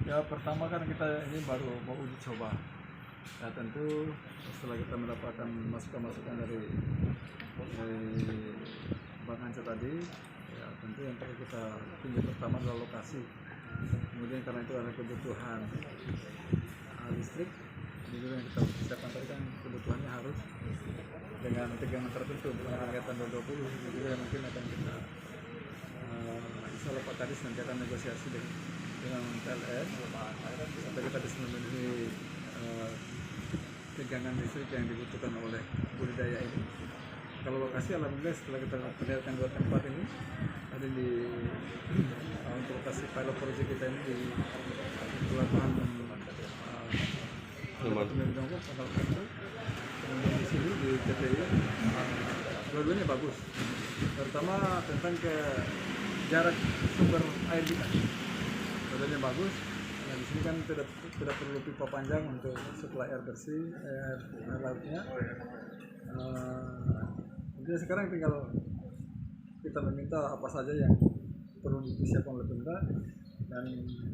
Ya pertama kan kita ini baru mau uji coba. Ya tentu setelah kita mendapatkan masukan-masukan dari Bang Anca tadi, ya tentu yang perlu kita tinjau pertama adalah lokasi. Kemudian karena itu ada kebutuhan listrik, jadi juga yang kita persiapkan tadi kan kebutuhannya harus dengan tegangan tertentu, bukan kegiatan 220. Itu juga yang mungkin akan kita insya Allah Pak Kadis nanti akan negosiasi dengan PLN sampai kita bisa memenuhi tegangan listrik yang dibutuhkan oleh budidaya ini. Kalau lokasi alhamdulillah setelah kita perlihatkan dua tempat ini ada di untuk lokasi pilot project kita ini di lapangan kemudian di sini di TPI dua-duanya bagus, terutama tentang ke jarak sumber air kita dua-duanya bagus. Nah, di sini kan tidak perlu pipa panjang untuk suplai air bersih, air lautnya. Jadi sekarang tinggal kita meminta apa saja yang perlu disiapkan oleh pemerintah, dan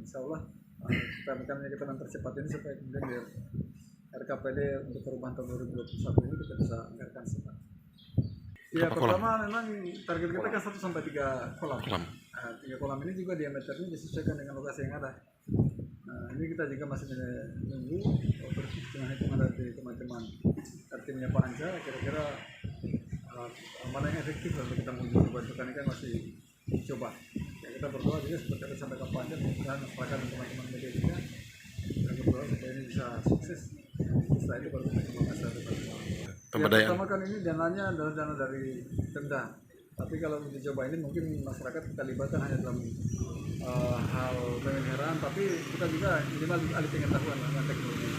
insya Allah kita mempercepat ini supaya kemudian di RKPD untuk perubahan tahun 2021 ini kita bisa anggarkan cepat. Ya pertama memang target kita kan 1 sampai 3 kolam. 3 kolam ini juga diameternya disesuaikan dengan lokasi yang ada. Nah, ini kita juga masih menunggu hitungan dari teman-teman timnya Pak Anca, kira-kira mana yang efektif untuk kita menguji coba. Itu kan masih coba. Ya, kita berdoa juga seperti yang disampaikan Pak Anca, mudah-mudahan masyarakat dan teman-teman media juga kita berdoa supaya ini bisa sukses. Setelah itu baru kita kembangkan satu persatu. Ya, pertama kan ini dananya adalah dana dari Pemda. Tapi kalau uji coba ini mungkin masyarakat kita libatkan hanya dalam hal penyelenggaraan, tapi kita juga minimal alih pengetahuan dengan teknologi.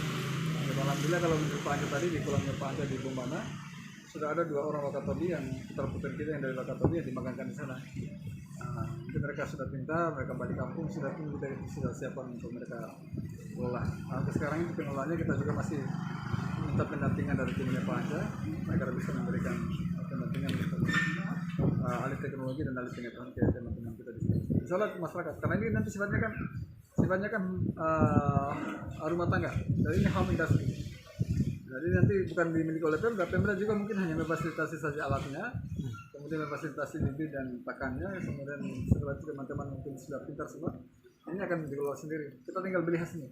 Alhamdulillah kalau menurut Pak Anca tadi di kolamnya Pak Anca di Bombana sudah ada 2 orang Wakatobi yang putra-putri kita yang dari Wakatobi yang dimagangkan di sana. Mungkin mereka sudah pintar, mereka balik kampung, sudah siapkan untuk mereka kelola. Nah, sekarang ini pengelolaannya kita juga masih minta pendampingan dari timnya Pak Anca agar bisa memberikan pendampingan untuk alih teknologi dan alih pengetahuan ke teman-teman kita di sini. Misalnya masyarakat, karena ini nanti sifatnya kan rumah tangga, jadi ini home industry. Jadi nanti bukan dimiliki oleh Pemda juga mungkin hanya memfasilitasi saja alatnya, kemudian memfasilitasi bibit dan pakannya, kemudian setelah itu teman-teman mungkin sudah pintar semua, ini akan dikelola sendiri. Kita tinggal beli hasilnya.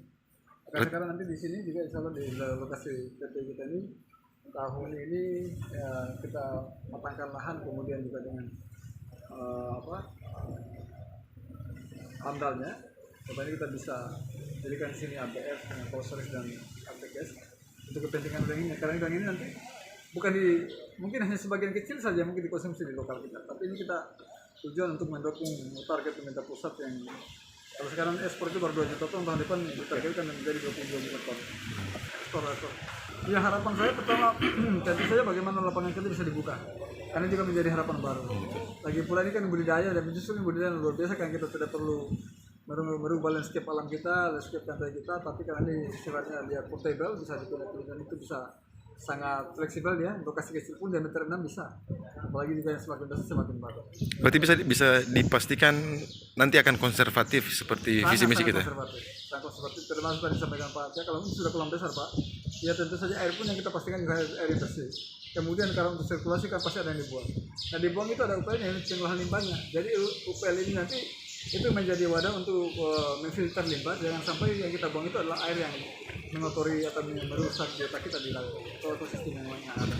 Karena sekarang nanti di sini juga insya Allah di lokasi PT kita ini tahun ini ya, kita matangkan lahan, kemudian juga dengan amdalnya, supaya kita bisa jadikan di sini ABF dengan Polseris dan APKS untuk kepentingan udang ini. Karena udang ini nanti mungkin hanya sebagian kecil saja mungkin dikonsumsi di lokal kita, tapi ini kita tujuan untuk mendukung target pemerintah pusat yang kalau sekarang ekspor itu baru 2 juta ton, tahun depan ditargetkan menjadi 22 juta ton ekspor. Ya harapan saya pertama tentu saja bagaimana lapangan kerja bisa dibuka, karena juga menjadi harapan baru. Lagi pula ini kan budidaya, dan justru budidaya luar biasa kan, kita tidak perlu merubah landscape alam kita, landscape pantai kita, tapi karena ini sifatnya dia portable, bisa dipilih dan itu bisa sangat fleksibel ya, lokasi kecil pun diameter 6 bisa, apalagi juga yang semakin besar semakin bagus. Berarti bisa dipastikan nanti akan konservatif seperti visi misi kita. Sangat konservatif, termasuk tadi disampaikan Pak Aceh, kalau ini sudah kolam besar Pak, ya tentu saja air pun yang kita pastikan juga air yang bersih. Kemudian kalau untuk sirkulasi kan pasti ada yang dibuang. Nah dibuang itu ada upayanya, pengolahan limbahnya. Jadi UPL ini nanti itu menjadi wadah untuk memfilter limbah, jangan sampai yang kita buang itu adalah air yang mengotori atau merusak biota kita di laut atau ekosistem yang ada.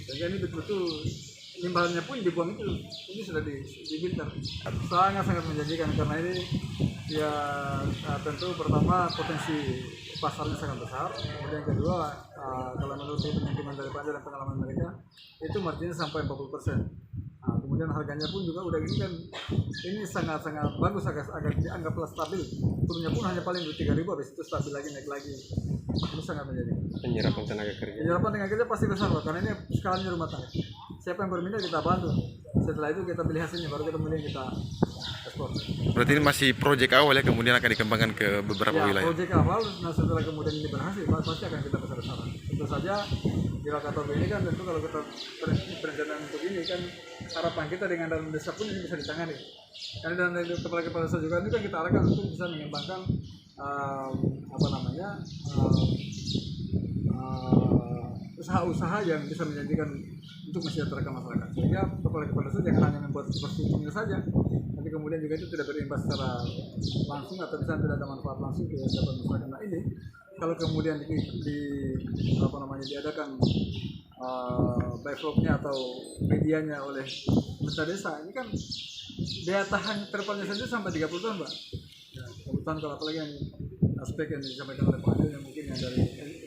Jadi ini betul-betul limbahnya pun dibuang itu, ini sudah difilter. Sangat-sangat menjanjikan, karena ini ya tentu pertama potensi pasarnya sangat besar, kemudian kedua kalau menurut hitungan dari Pak dan pengalaman mereka itu marginnya sampai 40%. Kemudian harganya pun juga udah ini kan ini sangat-sangat bagus, agak dianggaplah stabil. Turunnya pun hanya paling 3.000, habis itu stabil lagi, naik lagi. Itu sangat menjadi Penyerapan tenaga kerja. Penyerapan tenaga kerja pasti besar Pak, karena ini skalanya rumah tangga. Siapa yang berminat kita bantu. Setelah itu kita pilih hasilnya, baru kita milih kita ekspor. Berarti ini masih proyek awal ya, kemudian akan dikembangkan ke beberapa wilayah. Proyek awal, nah setelah kemudian ini berhasil, pasti akan kita besar-besaran. Tentu saja di Wakatobi ini kan tentu kalau kita perencanaan untuk ini kan harapan kita dengan dalam desa pun ini bisa ditangani. Karena dalam kepala desa juga ini kan kita arahkan untuk bisa mengembangkan apa namanya usaha-usaha yang bisa menjanjikan untuk mesejahterakan masyarakat. Sehingga kepala desa jangan hanya membuat infrastrukturnya saja, tapi kemudian juga itu tidak berimbas secara langsung atau bisa tidak ada manfaat langsung ke dapat masyarakat. Nah ini kalau kemudian apa namanya diadakan backlognya atau medianya oleh pemerintah desa, ini kan daya tahan terpalnya saja sampai 30 tahun, Pak. Ya, kebetulan kalau apalagi yang aspek yang disampaikan oleh Pak Adil yang mungkin yang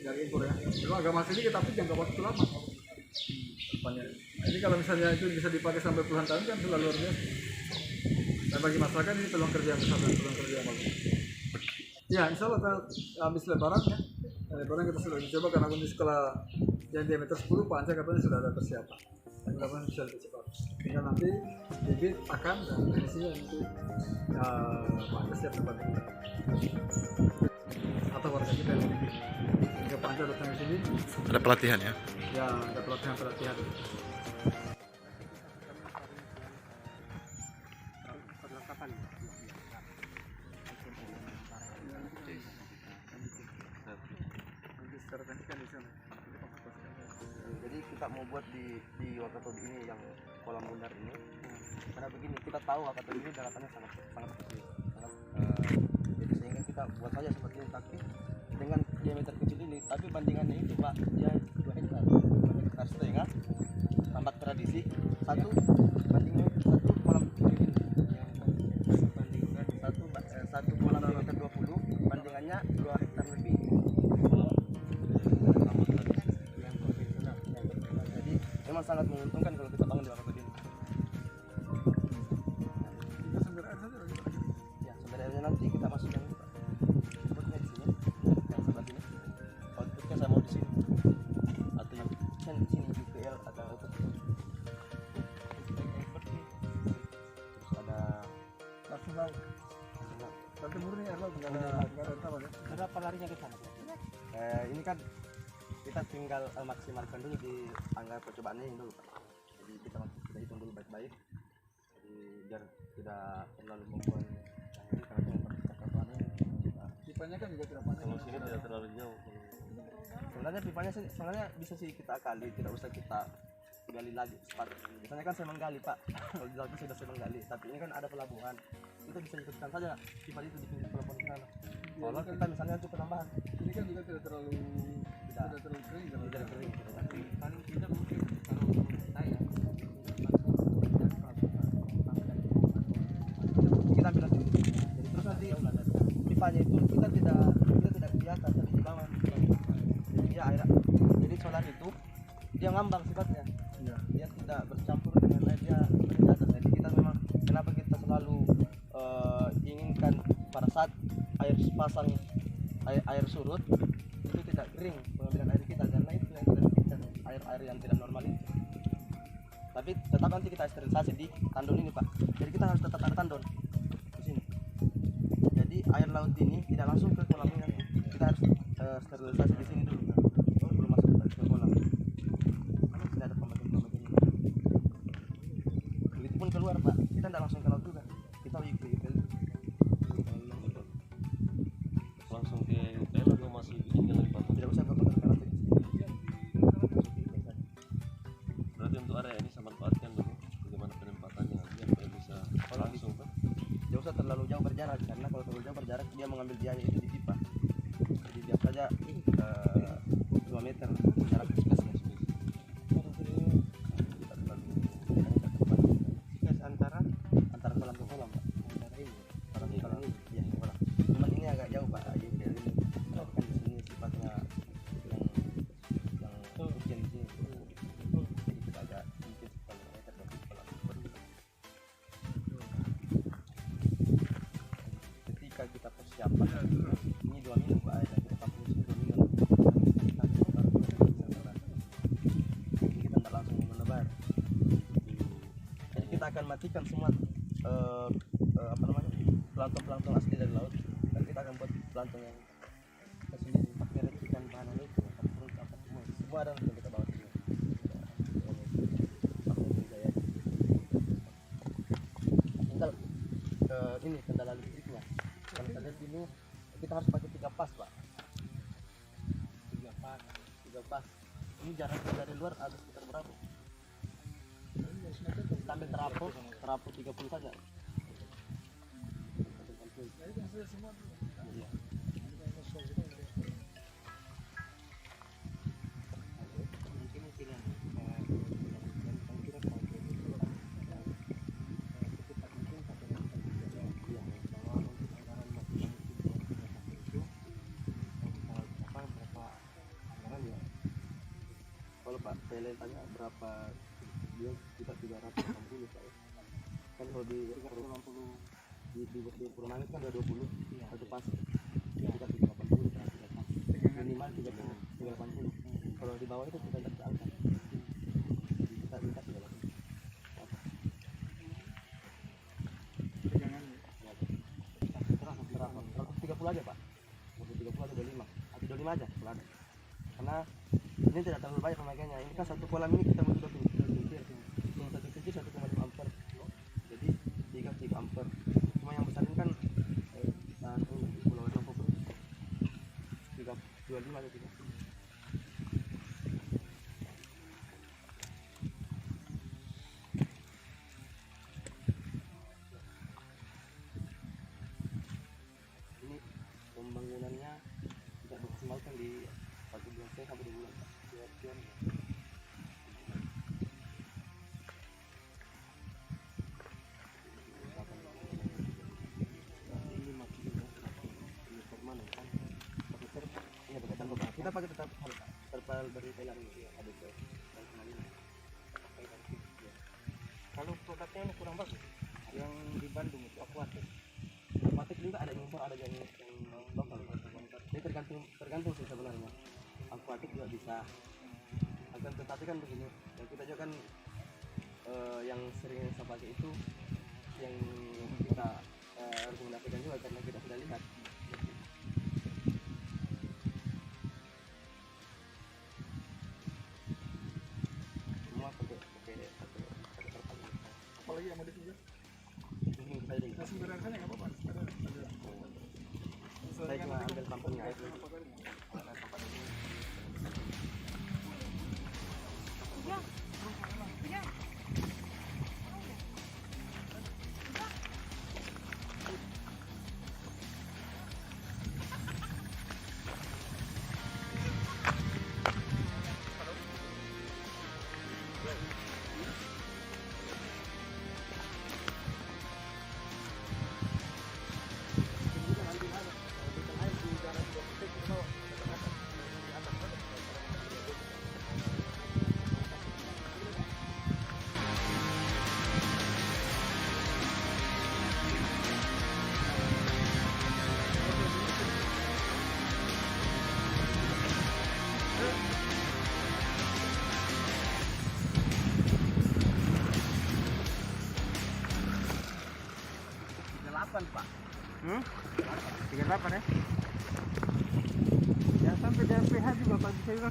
dari impor ya, itu agak masih sedikit tapi jangka waktu lama. Depannya. Jadi kalau misalnya itu bisa dipakai sampai puluhan tahun kan sudah luar biasa. Dan bagi masyarakat ini peluang kerja yang besar dan peluang kerja yang bagus. Ya, insya Allah kita habis lebaran ya. Lebaran kita sudah dicoba karena kondisi sekolah yang diameter 10 Pak Anja katanya sudah ada persiapan. Dan mudah-mudahan bisa lebih cepat. Tinggal nanti bibit akan dan kondisinya nanti Pak Anja siap tempat kita. Atau warga kita yang bibit. Jika Pak Anja datang ke sini, Ada pelatihan ya? ya ada pelatihan-pelatihan. Jadi kita mau buat di Wakatobi ini yang kolam bundar ini, karena begini kita tahu Wakatobi ini daratannya sangat kecil, jadi sehingga kita buat saja seperti ini, tapi dengan diameter kecil ini, tapi bandingannya itu Pak, dia 2 hektar setengah tambak tradisi, satu bandingnya satu kolam ini, satu kolam diameter 20 bandingannya 2 hektar lebih. Memang sangat menguntungkan kalau kita bangun di Wakatobi ini. Kita sumber air saja lagi. Ya, sumber airnya nanti kita masukkan ini, Pak. Outputnya di sini, yang sebelah sini. Outputnya saya mau di sini. Atau yang kan di sini UPL ada output. Terus ada Langsung laut. Tapi murni air laut, nggak ada apa ya? berapa larinya ke sana? Ini kan kita tinggal maksimalkan dulu di tanggal percobaannya ini dulu, Pak. Jadi kita hitung dulu baik-baik. Jadi biar tidak terlalu membuat yang ini, karena yang percobaannya Pipanya kan juga tidak panjang. kalau sini tidak terlalu jauh. Sebenarnya pipanya sebenarnya bisa sih kita akali, tidak usah kita gali lagi cepat. Biasanya kan saya menggali, Pak. Kalau di laut itu sudah saya menggali, tapi ini kan ada pelabuhan, kita bisa ikutkan saja pipa itu di pinggir pelabuhan sana. Kalau kita misalnya untuk penambahan, Ini kan juga tidak terlalu kering kan? tidak kering. Paling tidak mungkin kalau menurut saya kita ambil lagi. Jadi terus nanti pipanya itu kita tidak di atas tapi di bawah. Jadi dia air, jadi solar itu dia ngambang sifatnya. Iya. Dia tidak bercampur dengan air, dia di atas. Jadi kita memang kenapa kita selalu inginkan pada saat pasang air surut itu tidak kering pengambilan air kita, karena itu yang kita pikirkan air yang tidak normal itu. Tapi tetap nanti kita sterilisasi di tandon ini, Pak. Jadi kita harus tetap ada tandon di sini. Jadi air laut ini tidak langsung ke kolam ini, kita harus sterilisasi di sini dulu belum masuk ke kolam. Ini ada pembagian ini. Begitupun keluar, Pak, kita tidak langsung ke laut juga, kita ke UPL. Langsung ke UPL atau masih tinggal di Batu? Tidak usah ke laut. Berarti untuk area ini saya manfaatkan dulu bagaimana penempatannya nanti supaya bisa langsung kan? Tidak usah terlalu jauh berjarak, karena kalau terlalu jauh berjarak dia mengambil biaya itu di pipa. Jadi biar saja 2 meter jarak space antara kolam ke kolam, Pak. Kolam ke kolam ini, iya kolam. Cuma ini agak jauh, Pak. Ini kan di sini sifatnya yang hujan di sini. Jadi kita agak mungkin kalau meter dari kolam. Ketika kita persiapan ini 2 minggu, Pak, dan kita tampung di sini 2 minggu. Jadi kita tidak langsung menebar. Jadi kita akan matikan semua plankton asli dari laut, dan kita akan buat plankton yang kita sendiri pakai replikan bahan itu, apa semua ada yang kita bawa ke sini. Tinggal ini kendala listriknya. Kalau kita lihat ini kita harus pakai 3 pas pak. 3 pas. Ini jaraknya dari luar ada sekitar berapa? Sambil terapung 30 saja. Iya. Kalau Pak Tele tanya berapa, dia kita 380 Pak ya. Kan kalau di 380 di Purmanit kan ada 20 satu pas kita 380 minimal 380. Kalau di bawah itu kita tidak angkat, kita minta 380. Terang 130 aja Pak, 130 atau 25 atau 25 aja kalau ada, karena ini tidak terlalu banyak pemakaiannya. Ini kan satu kolam ini kita butuh 2 pincir, yang satu pincir 1,5 ampere, jadi 3 ampere. Cuma yang besar ini kan pulau Lampu 25 atau 30. Ini pembangunannya tidak dimaksimalkan di 1 bulan sampai 2 bulan. Kita pakai tetap terpal dari Thailand ya, ada itu. Kalau produknya ini kurang bagus, yang di Bandung itu Aquatic. Aquatic juga ada impor, ada yang lokal. Ini tergantung sih sebenarnya. Aquatic juga bisa. Akan tetapi kan begini, yang kita juga kan yang sering saya pakai itu yang kita rekomendasikan juga karena kita sudah lihat. Apalagi yang modif juga. Nah, sumber airnya nggak apa-apa. Saya cuma ambil sampelnya aja. Pak. 38 ya? Ya sampai dari PH juga Pak bisa juga.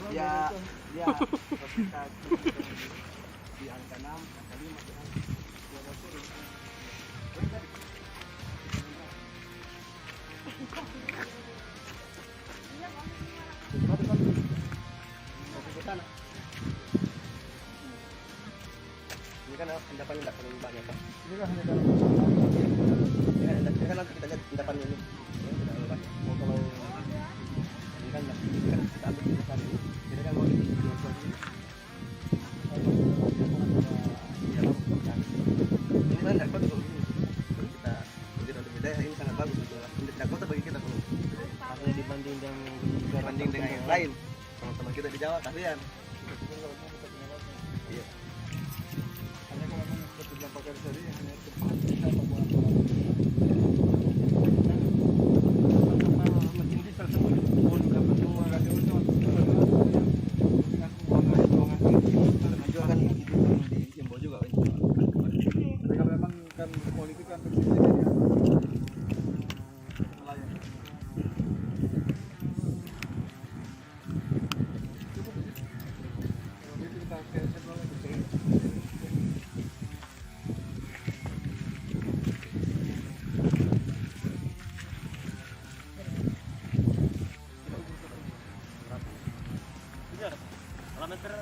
Ya, ya. Kita di angka 6, angka 5. Ini kan endapannya tidak terlalu banyak Pak. Ini kan hanya dalam Ini kan nanti kita lihat endapannya ini. Ini tidak terlalu banyak. Oh, kalau ini kan kita ambil di sana ini. Jadi kan mau di sini. Ini kan tidak kota ini. Kita lihat untuk beda ini sangat bagus itu. Ini tidak kota bagi kita kalau. Maksudnya dibanding dengan yang lain. Teman-teman kita di Jawa kasihan. Iya. hanya kalau memang kita pakai seri hanya kita membuat mesin diesel tersebut pun dapat semua radio itu kan itu di Jembo juga kan. mereka memang kan politik kan bersih nelayan. Jadi kita kayak lagi parameter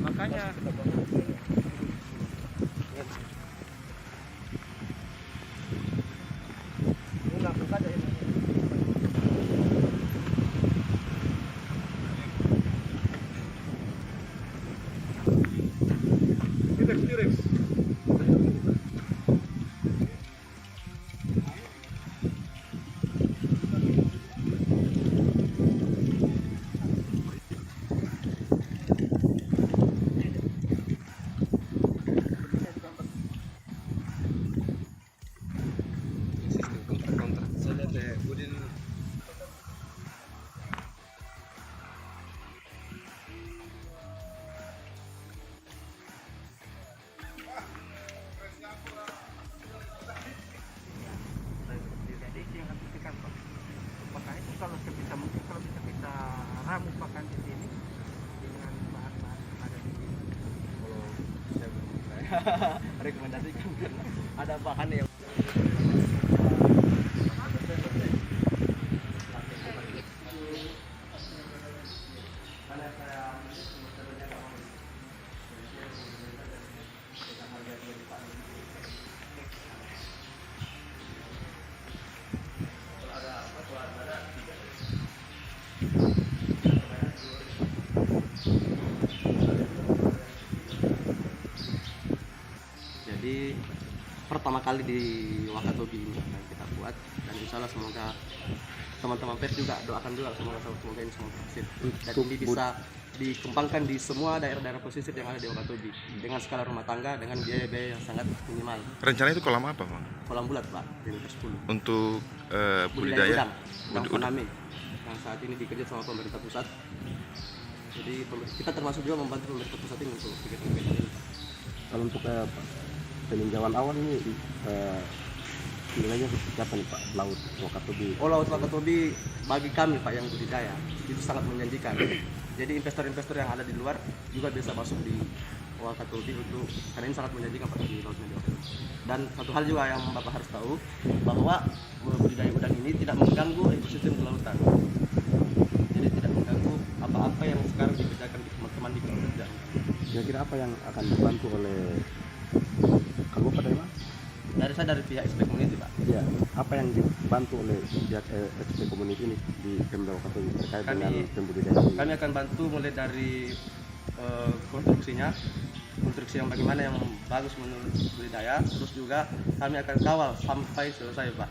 makanya ini langsung saja ini. Makanya itu kalau sebisa mungkin kalau bisa kita ramu pakan di sini dengan bahan-bahan yang ada di sini. Kalau saya rekomendasikan karena ada bahan yang jadi pertama kali di Wakatobi ini akan kita buat, dan insya Allah semoga teman-teman pers juga doakan juga semoga ini semua berhasil dan ini bisa dikembangkan di semua daerah-daerah pesisir yang ada di Wakatobi dengan skala rumah tangga dengan biaya-biaya yang sangat minimal. Rencana itu kolam apa, Bang? Kolam bulat Pak, di meter 10 Untuk budidaya budidaya udang faname yang saat ini dikerja sama pemerintah pusat. Jadi kita termasuk juga membantu pemerintah pusat ini untuk kegiatan-kegiatan ini. Kalau untuk peninjauan awal ini nilainya seperti apa nih Pak, laut Wakatobi? Oh, laut Wakatobi bagi kami Pak yang budidaya itu sangat menjanjikan. Jadi investor-investor yang ada di luar juga bisa masuk di Wakatobi untuk karena ini sangat menjanjikan Pak di laut Wakatobi. Dan satu hal juga yang Bapak harus tahu bahwa budidaya udang ini tidak mengganggu ekosistem kelautan. Jadi tidak mengganggu apa-apa yang sekarang dikerjakan di teman-teman di kelautan. Kira-kira apa yang akan dibantu oleh kalau Bapak dari mana? Dari pihak SP Community Pak. Ya, apa yang dibantu oleh pihak SP Community ini di Pemda Wakatobi terkait dengan pembudidayaan ini? Kami akan bantu mulai dari konstruksinya, konstruksi yang bagaimana yang bagus menurut budidaya, terus juga kami akan kawal sampai selesai Pak,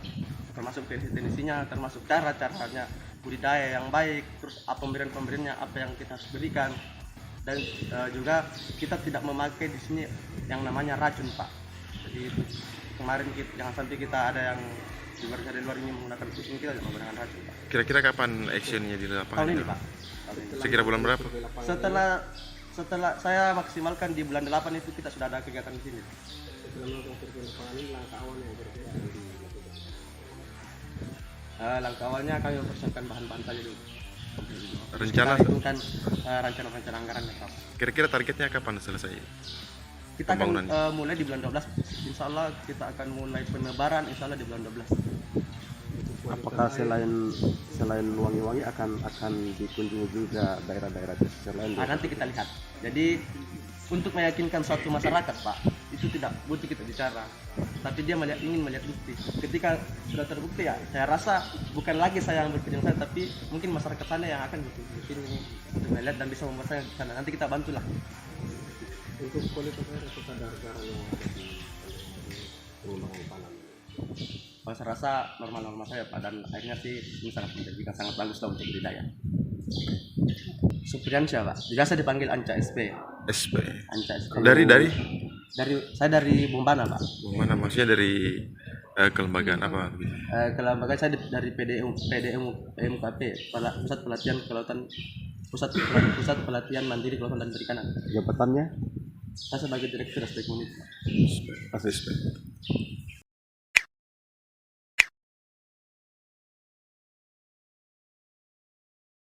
termasuk teknisinya, termasuk cara-caranya budidaya yang baik, terus apa pemberian-pemberiannya apa yang kita harus berikan, dan juga kita tidak memakai di sini yang namanya racun Pak. Jadi itu kemarin jangan sampai kita ada yang dari luar ini menggunakan kucing, kita jangan menggunakan racun Pak. Kira-kira kapan actionnya di lapangan? Tahun ini Pak. Tahun ini. Sekira bulan berapa? Setelah saya maksimalkan di bulan 8 itu kita sudah ada kegiatan di sini. Langkah awalnya kami mempersiapkan bahan-bahan saja dulu. Rencana Kita hitungkan rencana anggaran Pak. kira-kira targetnya kapan selesai? Kita akan Pembangunan. mulai di bulan 12. Insya Allah kita akan mulai penebaran insya Allah di bulan 12. Apakah selain Wangi-Wangi akan dikunjungi juga daerah-daerah pesisir lain? Nanti kita lihat. Jadi untuk meyakinkan suatu masyarakat Pak, itu tidak butuh kita bicara, tapi dia ingin melihat bukti. Ketika sudah terbukti ya, saya rasa bukan lagi saya yang berkunjung sana, tapi mungkin masyarakat sana yang akan berkunjung untuk melihat dan bisa membuat ke sana. Nanti kita bantulah. Untuk kualitas air atau kadar garam yang ada di pengembangan pangan? Kalau saya rasa normal-normal saya Pak, dan akhirnya sih ini sangat menjanjikan, sangat bagus lah untuk budidaya. Supriansyah Pak, biasa dipanggil Anca SP. SP. Anca SP. Saya dari Bombana Pak. Mana maksudnya dari kelembagaan apa gitu? Kelembagaan saya dari PMKP, Pusat Pelatihan Kelautan, Pusat Pelatihan Mandiri Kelautan dan Perikanan. Jabatannya? Saya sebagai Direktur SP Community. SP.